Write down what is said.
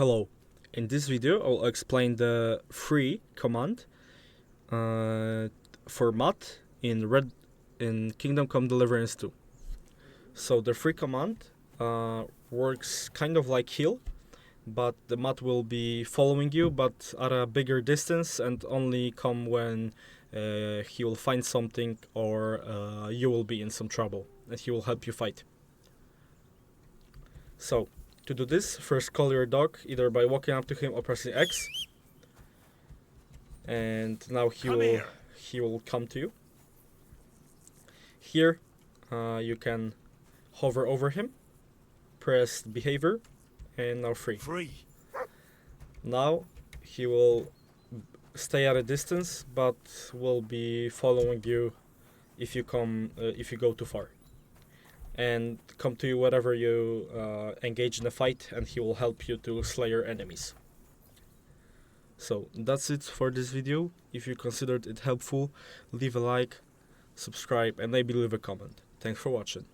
Hello, in this video I'll explain the free command for Matt in Kingdom Come Deliverance 2. So the free command works kind of like heal, but the Matt will be following you but at a bigger distance and only come when he will find something or you will be in some trouble and he will help you fight. So to do this, first call your dog either by walking up to him or pressing X, and now he will come to you. Here you can hover over him, press behavior, and now free. Now he will stay at a distance but will be following you if you go too far, and come to you whenever you engage in a fight, and he will help you to slay your enemies. So that's it for this video. If you considered it helpful, leave a like, subscribe, and maybe leave a comment. Thanks for watching.